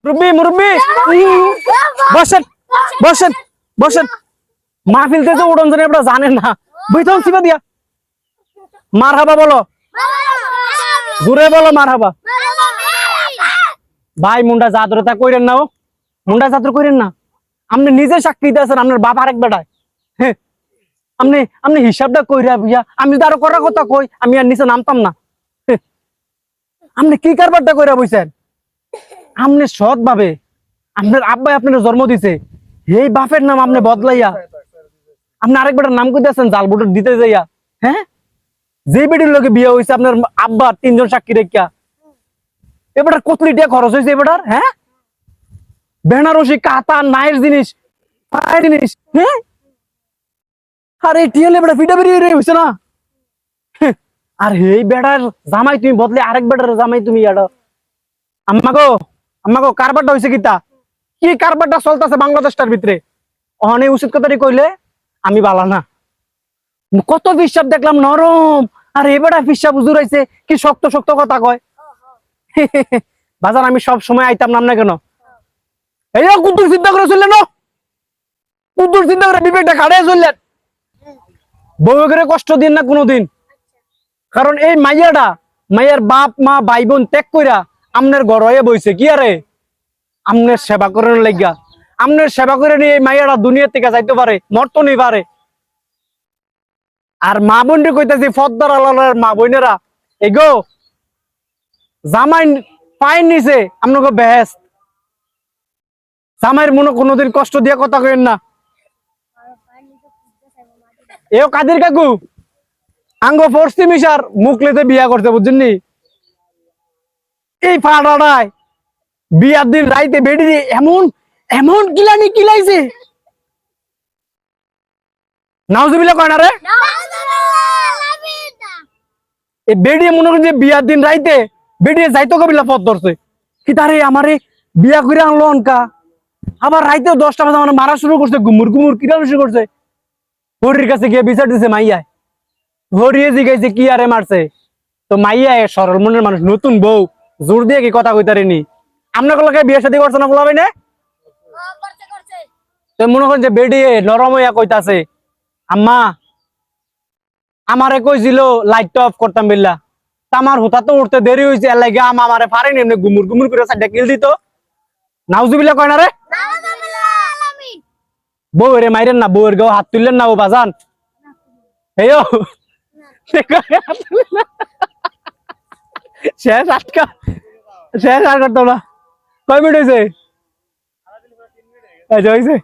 মুরব্বি মুরব্বি বসেন বসেন বসেন। মাহফিলতে তো উড়ন জানি আপনারা জানেন না, বুঝতাম সিবা দিয়া মারহাবা বলো, জোরে বলো মারহাবা। ভাই মুন্ডা জাদরতা কইরেন না, ও মুন্ডা জাদর কইরেন না। আপনি নিজে সাক্ষী দিয়েছেন আপনার বাপ আরেক বেটায়। হ্যাঁ আপনি আপনি হিসাবটা কইরা বুঝা, আমি তো আরো করার কথা কই, আমি আর নিচে নামতাম না। আপনি কি কারবারটা কইরা বইছেন? আপনি সৎ ভাবে আপনার আব্বাই আপনার জন্ম দিছে, এই বাপের নাম আপনি বদলাইয়া আপনি আরেক বেটার নাম কই দিয়েছেন জাল ভোটার দিতে যাইয়া। হ্যাঁ যে বেটির লোকে বিয়ে হয়েছে আপনার আব্বা 3 জন সাক্ষী রেখা, এবারে কতলি টাকা খরচ হয়েছে এবারে। হ্যাঁ বেনারসি কাতা নাইর জিনিস পায়ের জিনিস। হ্যাঁ আরে টিএলএ বেটা ফিটা বেরিয়ে হয়েছে না। আর এই বেটার জামাই তুমি বদলে আরেক বেটার জামাই তুমি ইয়াডা। আম্মাগো আম্মাগো কারবারটা হয়েছে কিতা, কি কারবারটা চলতেছে বাংলাদেশটার ভিতরে? অনেক উচিত কথাটি কইলে আমি বালা না। কত ফিসাব দেখলাম নরম, আর এবারে ফিসাব উজুরাইছে কি শক্ত শক্ত কথা কয়। বাজার আমি সব সময় আইতাম নাম না কেন? এই কুতুর চিন্তা করে চললেন, কুতুর চিন্তা করে বিবেকটা খাড়ে চললেন। বউ করে কষ্ট দিন না কোনোদিন, কারণ এই মাইয়াটা মাইয়ার বাপ মা ভাই বোন ত্যাগ কইরা আমনের ঘর হয়ে বইছে কি আরে আমনের সেবা করার লাগিয়া। আমনের সেবা করে নিয়ে এই মাইয়াটা দুনিয়া থেকে যাইতে পারে, মরতো নেই পারে। আর মা বোনরে কইতাছি ফদ্দার আলার মা বোনেরা, এগো জামাই পায়ের নিচে আপনাকে বেহেস, জামাইয়ের মনে কোনোদিন কষ্ট দিয়ে কথা কইেন না। এও কাদের কাকু আঙ্গ ফোর্সি মিশার মুখ লেতে বিয়া করতে বুঝছেন। এই ফাড়াটায় বিয়ার দিন রাইতে বেডি এমন এমন কিলানি কিলাইছে, নাউজুবিল্লাহ কয় না রে। এই বেডি মনে করেন যে বিয়ার দিন রাইতে বেডি যাইতো কবিলা পথ ধরছে কি তারে আমারে বিয়া করে আনলো অনকা, আবার রাইতেও 10টা বাজে আমার মারা শুরু করছে, গুমুর গুমুর কিরানো শুরু করছে। হরির কাছে গিয়ে বিচার দিছে মাইয়ায়, হরিয়ে জিগাইছে কি আরে মারছে। তো মাইয়ায় সরল মনের মানুষ, নতুন বউ জোর দিয়ে কি কথা কইতারেনি। আপনার লোকে বিয়ে শাদী করছে না বলাবে না? তো মনে করেন যে বেডি নরম হইয়া কইতাছে আম্মা আমারে কইছিল লাইট অফ করতাম বিল্লা, আমার হুতা তো উঠতে দেরি হয়েছে, এর লাগে আমারে পারেনি এমনি গুমুর গুমুর করে সাইডে কিল দিত। নাউজুবিল্লাহ কয় না রে। বউ রে মাইরেন না, বউয়ের গাও হাত তুললেন না ও বাজান। হেয়ো শেষ আটকা, শেষ আর করতাম না। কয় মিনিট হয়েছে? হয়েছে